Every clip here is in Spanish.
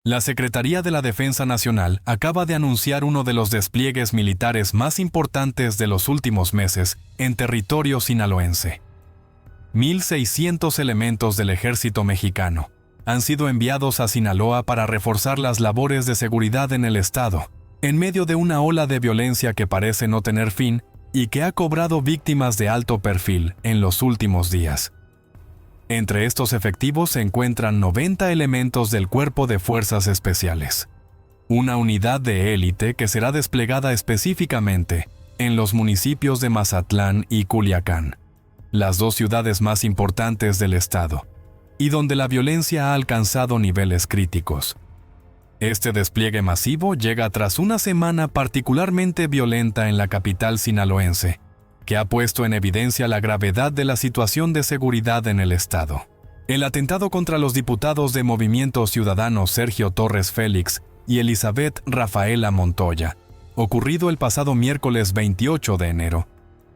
La Secretaría de la Defensa Nacional acaba de anunciar uno de los despliegues militares más importantes de los últimos meses en territorio sinaloense. 1,600 elementos del ejército mexicano han sido enviados a Sinaloa para reforzar las labores de seguridad en el estado, en medio de una ola de violencia que parece no tener fin y que ha cobrado víctimas de alto perfil en los últimos días. Entre estos efectivos se encuentran 90 elementos del Cuerpo de Fuerzas Especiales, una unidad de élite que será desplegada específicamente en los municipios de Mazatlán y Culiacán, las dos ciudades más importantes del estado, y donde la violencia ha alcanzado niveles críticos. Este despliegue masivo llega tras una semana particularmente violenta en la capital sinaloense, que ha puesto en evidencia la gravedad de la situación de seguridad en el estado. El atentado contra los diputados de Movimiento Ciudadano Sergio Torres Félix y Elizabeth Rafaela Montoya, ocurrido el pasado miércoles 28 de enero,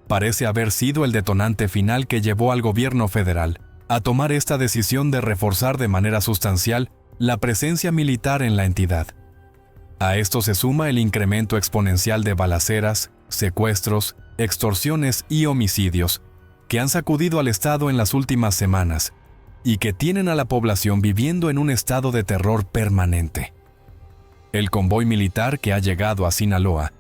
parece haber sido el detonante final que llevó al gobierno federal a tomar esta decisión de reforzar de manera sustancial la presencia militar en la entidad. A esto se suma el incremento exponencial de balaceras, secuestros, extorsiones y homicidios que han sacudido al estado en las últimas semanas y que tienen a la población viviendo en un estado de terror permanente. El convoy militar que ha llegado a Sinaloa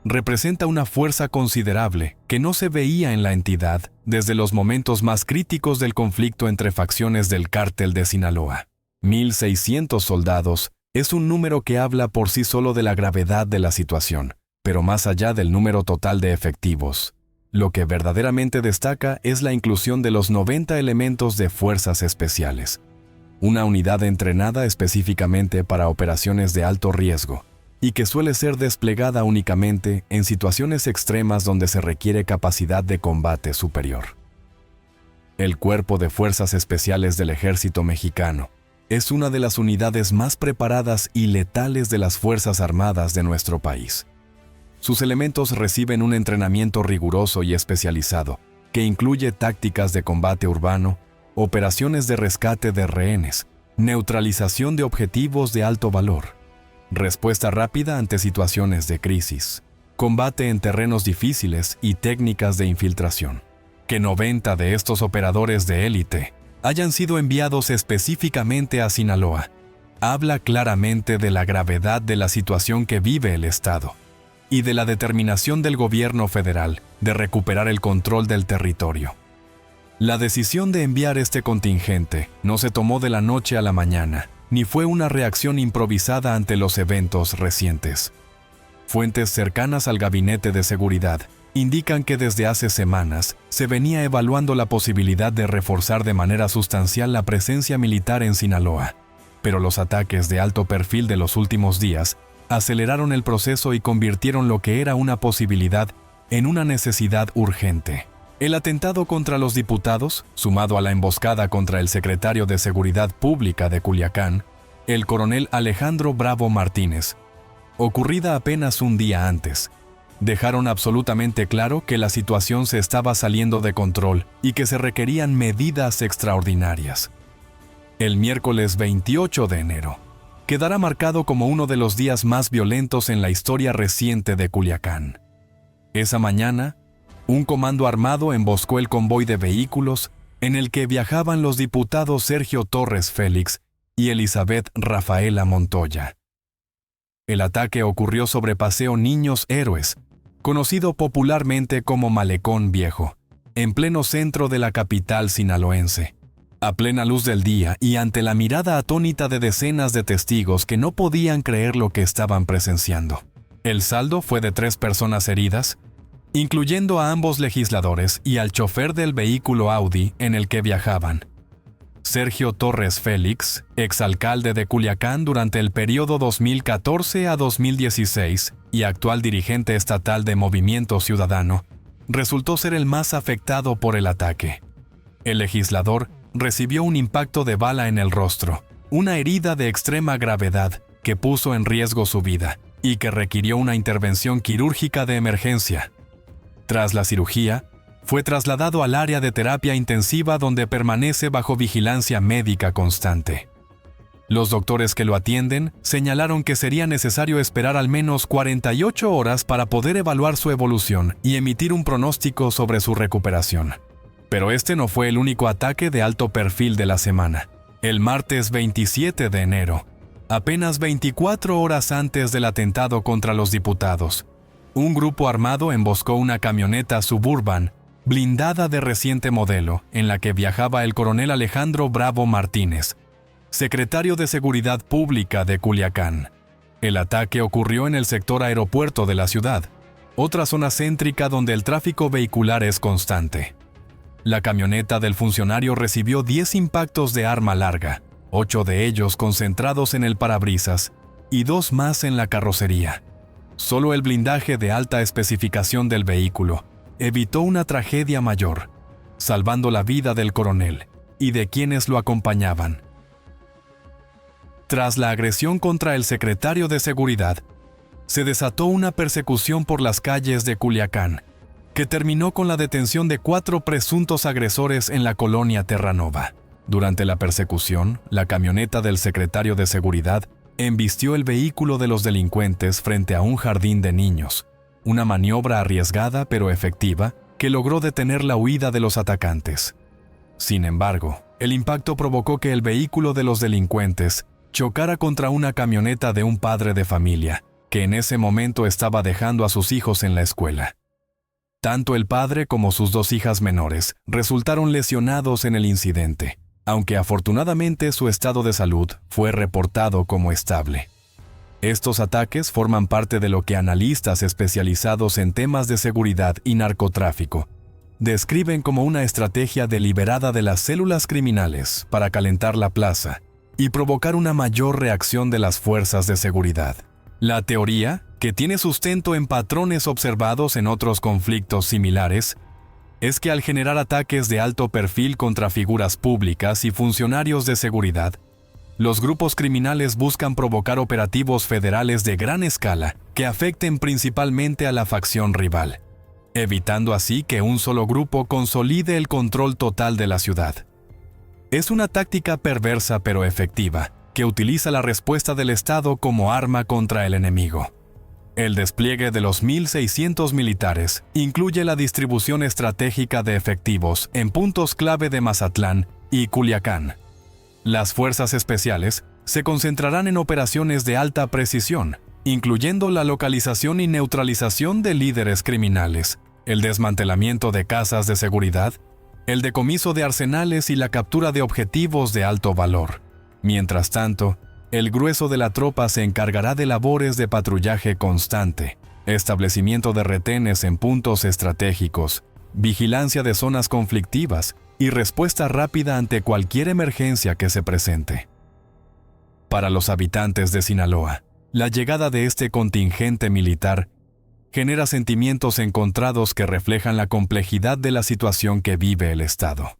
representa una fuerza considerable que no se veía en la entidad desde los momentos más críticos del conflicto entre facciones del cártel de Sinaloa. 1,600 soldados es un número que habla por sí solo de la gravedad de la situación, pero más allá del número total de efectivos. Lo que verdaderamente destaca es la inclusión de los 90 elementos de fuerzas especiales, una unidad entrenada específicamente para operaciones de alto riesgo y que suele ser desplegada únicamente en situaciones extremas donde se requiere capacidad de combate superior. El Cuerpo de Fuerzas Especiales del Ejército Mexicano es una de las unidades más preparadas y letales de las Fuerzas Armadas de nuestro país. Sus elementos reciben un entrenamiento riguroso y especializado, que incluye tácticas de combate urbano, operaciones de rescate de rehenes, neutralización de objetivos de alto valor, respuesta rápida ante situaciones de crisis, combate en terrenos difíciles y técnicas de infiltración. Que 90 de estos operadores de élite hayan sido enviados específicamente a Sinaloa habla claramente de la gravedad de la situación que vive el estado y de la determinación del gobierno federal de recuperar el control del territorio. La decisión de enviar este contingente no se tomó de la noche a la mañana, ni fue una reacción improvisada ante los eventos recientes. Fuentes cercanas al Gabinete de Seguridad indican que desde hace semanas se venía evaluando la posibilidad de reforzar de manera sustancial la presencia militar en Sinaloa, pero los ataques de alto perfil de los últimos días aceleraron el proceso y convirtieron lo que era una posibilidad en una necesidad urgente. El atentado contra los diputados, sumado a la emboscada contra el secretario de Seguridad Pública de Culiacán, el coronel Alejandro Bravo Martínez, ocurrida apenas un día antes, dejaron absolutamente claro que la situación se estaba saliendo de control y que se requerían medidas extraordinarias. El miércoles 28 de enero quedará marcado como uno de los días más violentos en la historia reciente de Culiacán. Esa mañana, un comando armado emboscó el convoy de vehículos en el que viajaban los diputados Sergio Torres Félix y Elizabeth Rafaela Montoya. El ataque ocurrió sobre Paseo Niños Héroes, conocido popularmente como Malecón Viejo, en pleno centro de la capital sinaloense. A plena luz del día y ante la mirada atónita de decenas de testigos que no podían creer lo que estaban presenciando. El saldo fue de 3 personas heridas, incluyendo a ambos legisladores y al chofer del vehículo Audi en el que viajaban. Sergio Torres Félix, exalcalde de Culiacán durante el periodo 2014 a 2016 y actual dirigente estatal de Movimiento Ciudadano, resultó ser el más afectado por el ataque. El legislador recibió un impacto de bala en el rostro, una herida de extrema gravedad que puso en riesgo su vida y que requirió una intervención quirúrgica de emergencia. Tras la cirugía, fue trasladado al área de terapia intensiva donde permanece bajo vigilancia médica constante. Los doctores que lo atienden señalaron que sería necesario esperar al menos 48 horas para poder evaluar su evolución y emitir un pronóstico sobre su recuperación. Pero este no fue el único ataque de alto perfil de la semana. El martes 27 de enero, apenas 24 horas antes del atentado contra los diputados, un grupo armado emboscó una camioneta Suburban blindada de reciente modelo en la que viajaba el coronel Alejandro Bravo Martínez, secretario de Seguridad Pública de Culiacán. El ataque ocurrió en el sector aeropuerto de la ciudad, otra zona céntrica donde el tráfico vehicular es constante. La camioneta del funcionario recibió 10 impactos de arma larga, 8 de ellos concentrados en el parabrisas y 2 más en la carrocería. Solo el blindaje de alta especificación del vehículo evitó una tragedia mayor, salvando la vida del coronel y de quienes lo acompañaban. Tras la agresión contra el secretario de Seguridad, se desató una persecución por las calles de Culiacán, que terminó con la detención de 4 presuntos agresores en la colonia Terranova. Durante la persecución, la camioneta del secretario de Seguridad embistió el vehículo de los delincuentes frente a un jardín de niños, una maniobra arriesgada pero efectiva que logró detener la huida de los atacantes. Sin embargo, el impacto provocó que el vehículo de los delincuentes chocara contra una camioneta de un padre de familia, que en ese momento estaba dejando a sus hijos en la escuela. Tanto el padre como sus 2 hijas menores resultaron lesionados en el incidente, aunque afortunadamente su estado de salud fue reportado como estable. Estos ataques forman parte de lo que analistas especializados en temas de seguridad y narcotráfico describen como una estrategia deliberada de las células criminales para calentar la plaza y provocar una mayor reacción de las fuerzas de seguridad. La teoría, que tiene sustento en patrones observados en otros conflictos similares, es que al generar ataques de alto perfil contra figuras públicas y funcionarios de seguridad, los grupos criminales buscan provocar operativos federales de gran escala que afecten principalmente a la facción rival, evitando así que un solo grupo consolide el control total de la ciudad. Es una táctica perversa pero efectiva, que utiliza la respuesta del Estado como arma contra el enemigo. El despliegue de los 1.600 militares incluye la distribución estratégica de efectivos en puntos clave de Mazatlán y Culiacán. Las fuerzas especiales se concentrarán en operaciones de alta precisión, incluyendo la localización y neutralización de líderes criminales, el desmantelamiento de casas de seguridad, el decomiso de arsenales y la captura de objetivos de alto valor. Mientras tanto, el grueso de la tropa se encargará de labores de patrullaje constante, establecimiento de retenes en puntos estratégicos, vigilancia de zonas conflictivas y respuesta rápida ante cualquier emergencia que se presente. Para los habitantes de Sinaloa, la llegada de este contingente militar genera sentimientos encontrados que reflejan la complejidad de la situación que vive el Estado.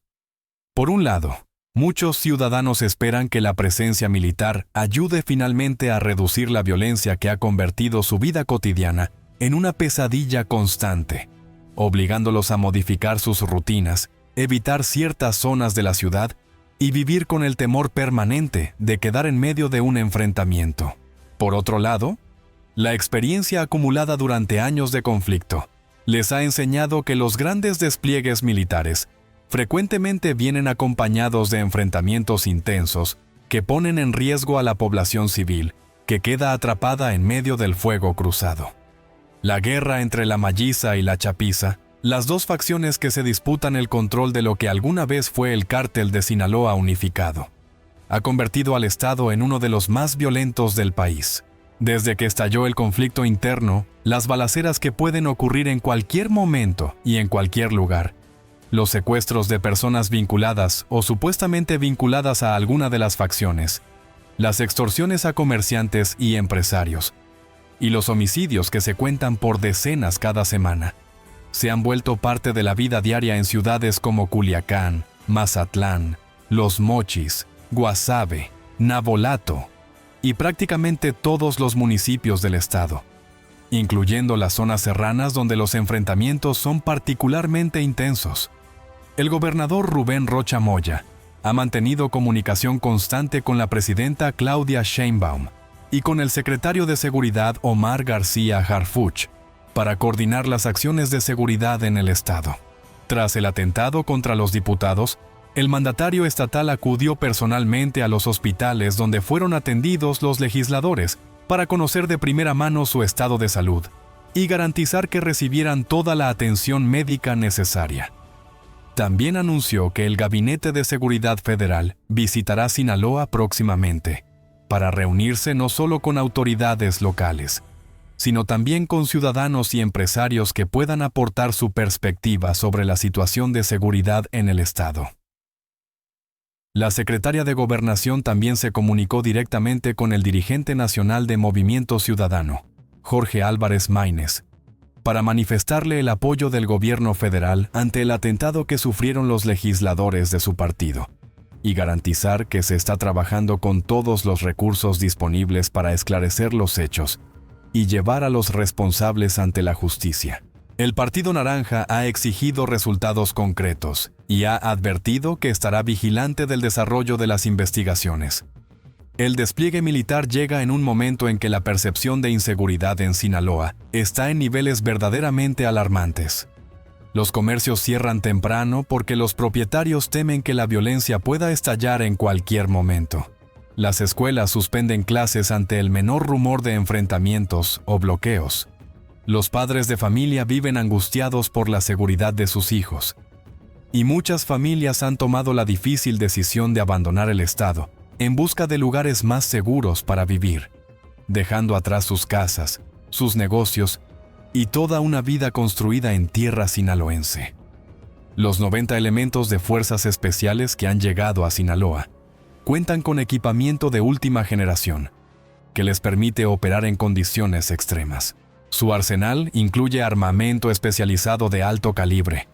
Por un lado, muchos ciudadanos esperan que la presencia militar ayude finalmente a reducir la violencia que ha convertido su vida cotidiana en una pesadilla constante, obligándolos a modificar sus rutinas, evitar ciertas zonas de la ciudad y vivir con el temor permanente de quedar en medio de un enfrentamiento. Por otro lado, la experiencia acumulada durante años de conflicto les ha enseñado que los grandes despliegues militares frecuentemente vienen acompañados de enfrentamientos intensos que ponen en riesgo a la población civil, que queda atrapada en medio del fuego cruzado. La guerra entre la Malliza y la Chapiza, las 2 facciones que se disputan el control de lo que alguna vez fue el cártel de Sinaloa unificado, ha convertido al Estado en uno de los más violentos del país. Desde que estalló el conflicto interno, las balaceras que pueden ocurrir en cualquier momento y en cualquier lugar, los secuestros de personas vinculadas o supuestamente vinculadas a alguna de las facciones, las extorsiones a comerciantes y empresarios, y los homicidios que se cuentan por decenas cada semana, se han vuelto parte de la vida diaria en ciudades como Culiacán, Mazatlán, Los Mochis, Guasave, Navolato y prácticamente todos los municipios del estado, incluyendo las zonas serranas donde los enfrentamientos son particularmente intensos. El gobernador Rubén Rocha Moya ha mantenido comunicación constante con la presidenta Claudia Sheinbaum y con el secretario de Seguridad Omar García Harfuch para coordinar las acciones de seguridad en el estado. Tras el atentado contra los diputados, el mandatario estatal acudió personalmente a los hospitales donde fueron atendidos los legisladores para conocer de primera mano su estado de salud y garantizar que recibieran toda la atención médica necesaria. También anunció que el Gabinete de Seguridad Federal visitará Sinaloa próximamente para reunirse no solo con autoridades locales, sino también con ciudadanos y empresarios que puedan aportar su perspectiva sobre la situación de seguridad en el estado. La secretaria de Gobernación también se comunicó directamente con el dirigente nacional de Movimiento Ciudadano, Jorge Álvarez Maínez, para manifestarle el apoyo del gobierno federal ante el atentado que sufrieron los legisladores de su partido, y garantizar que se está trabajando con todos los recursos disponibles para esclarecer los hechos y llevar a los responsables ante la justicia. El Partido Naranja ha exigido resultados concretos y ha advertido que estará vigilante del desarrollo de las investigaciones. El despliegue militar llega en un momento en que la percepción de inseguridad en Sinaloa está en niveles verdaderamente alarmantes. Los comercios cierran temprano porque los propietarios temen que la violencia pueda estallar en cualquier momento. Las escuelas suspenden clases ante el menor rumor de enfrentamientos o bloqueos. Los padres de familia viven angustiados por la seguridad de sus hijos. Y muchas familias han tomado la difícil decisión de abandonar el estado en busca de lugares más seguros para vivir, dejando atrás sus casas, sus negocios y toda una vida construida en tierra sinaloense. Los 90 elementos de fuerzas especiales que han llegado a Sinaloa cuentan con equipamiento de última generación, que les permite operar en condiciones extremas. Su arsenal incluye armamento especializado de alto calibre,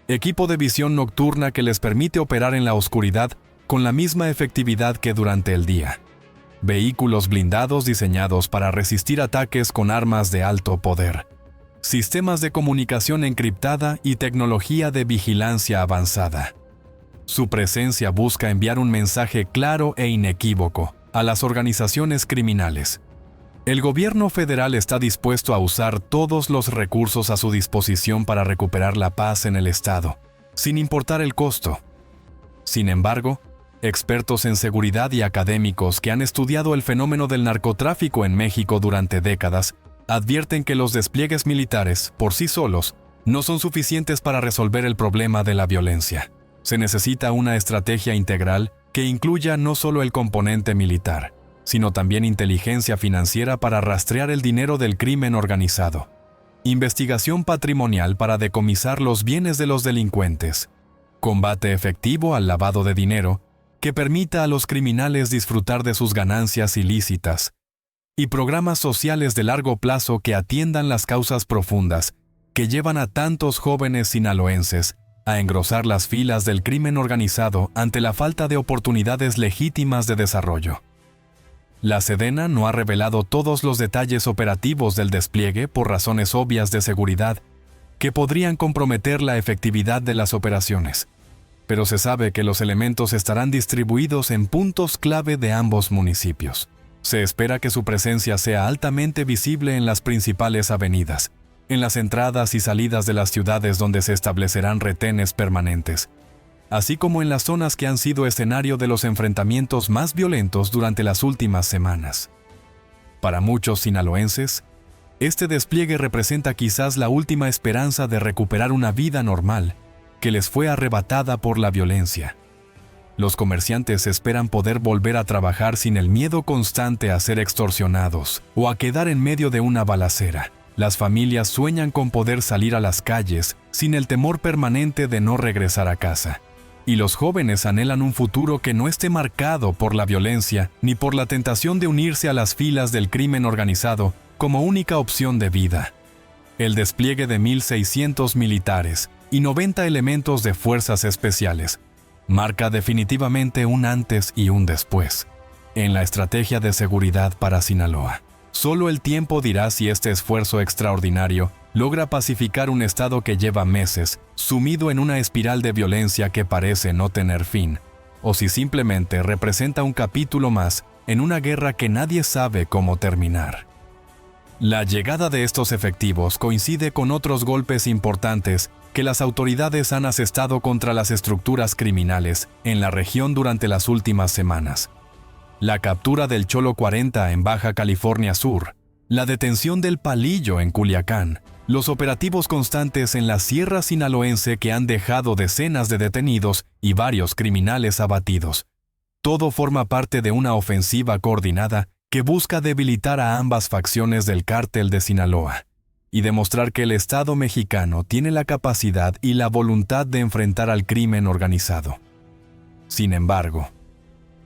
equipo de visión nocturna que les permite operar en la oscuridad con la misma efectividad que durante el día, vehículos blindados diseñados para resistir ataques con armas de alto poder, sistemas de comunicación encriptada y tecnología de vigilancia avanzada. Su presencia busca enviar un mensaje claro e inequívoco a las organizaciones criminales. El gobierno federal está dispuesto a usar todos los recursos a su disposición para recuperar la paz en el estado, sin importar el costo. Sin embargo, expertos en seguridad y académicos que han estudiado el fenómeno del narcotráfico en México durante décadas advierten que los despliegues militares, por sí solos, no son suficientes para resolver el problema de la violencia. Se necesita una estrategia integral que incluya no solo el componente militar, sino también inteligencia financiera para rastrear el dinero del crimen organizado, investigación patrimonial para decomisar los bienes de los delincuentes, combate efectivo al lavado de dinero que permita a los criminales disfrutar de sus ganancias ilícitas, y programas sociales de largo plazo que atiendan las causas profundas que llevan a tantos jóvenes sinaloenses a engrosar las filas del crimen organizado ante la falta de oportunidades legítimas de desarrollo. La Sedena no ha revelado todos los detalles operativos del despliegue por razones obvias de seguridad que podrían comprometer la efectividad de las operaciones, pero se sabe que los elementos estarán distribuidos en puntos clave de ambos municipios. Se espera que su presencia sea altamente visible en las principales avenidas, en las entradas y salidas de las ciudades donde se establecerán retenes permanentes, así como en las zonas que han sido escenario de los enfrentamientos más violentos durante las últimas semanas. Para muchos sinaloenses, este despliegue representa quizás la última esperanza de recuperar una vida normal que les fue arrebatada por la violencia. Los comerciantes esperan poder volver a trabajar sin el miedo constante a ser extorsionados o a quedar en medio de una balacera. Las familias sueñan con poder salir a las calles sin el temor permanente de no regresar a casa. Y los jóvenes anhelan un futuro que no esté marcado por la violencia ni por la tentación de unirse a las filas del crimen organizado como única opción de vida. El despliegue de 1,600 militares y 90 elementos de fuerzas especiales marca definitivamente un antes y un después en la estrategia de seguridad para Sinaloa. Solo el tiempo dirá si este esfuerzo extraordinario logra pacificar un estado que lleva meses sumido en una espiral de violencia que parece no tener fin, o si simplemente representa un capítulo más en una guerra que nadie sabe cómo terminar. La llegada de estos efectivos coincide con otros golpes importantes que las autoridades han asestado contra las estructuras criminales en la región durante las últimas semanas. La captura del Cholo 40 en Baja California Sur, la detención del Palillo en Culiacán, los operativos constantes en la Sierra Sinaloense que han dejado decenas de detenidos y varios criminales abatidos. Todo forma parte de una ofensiva coordinada que busca debilitar a ambas facciones del cártel de Sinaloa y demostrar que el Estado mexicano tiene la capacidad y la voluntad de enfrentar al crimen organizado. Sin embargo,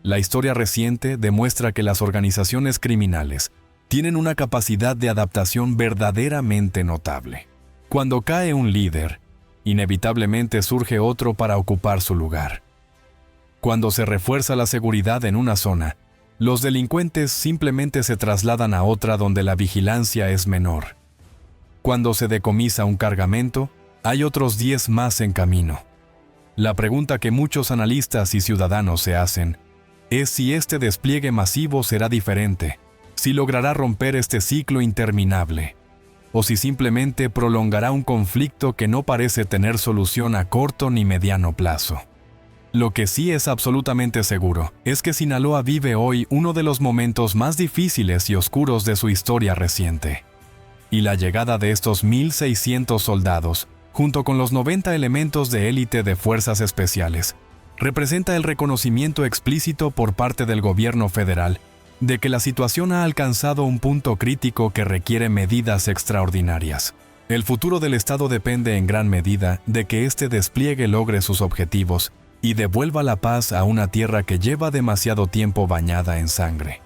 la historia reciente demuestra que las organizaciones criminales tienen una capacidad de adaptación verdaderamente notable. Cuando cae un líder, inevitablemente surge otro para ocupar su lugar. Cuando se refuerza la seguridad en una zona, los delincuentes simplemente se trasladan a otra donde la vigilancia es menor. Cuando se decomisa un cargamento, hay otros 10 más en camino. La pregunta que muchos analistas y ciudadanos se hacen es si este despliegue masivo será diferente, si logrará romper este ciclo interminable, o si simplemente prolongará un conflicto que no parece tener solución a corto ni mediano plazo. Lo que sí es absolutamente seguro es que Sinaloa vive hoy uno de los momentos más difíciles y oscuros de su historia reciente. Y la llegada de estos 1,600 soldados, junto con los 90 elementos de élite de fuerzas especiales, representa el reconocimiento explícito por parte del gobierno federal de que la situación ha alcanzado un punto crítico que requiere medidas extraordinarias. El futuro del Estado depende en gran medida de que este despliegue logre sus objetivos y devuelva la paz a una tierra que lleva demasiado tiempo bañada en sangre.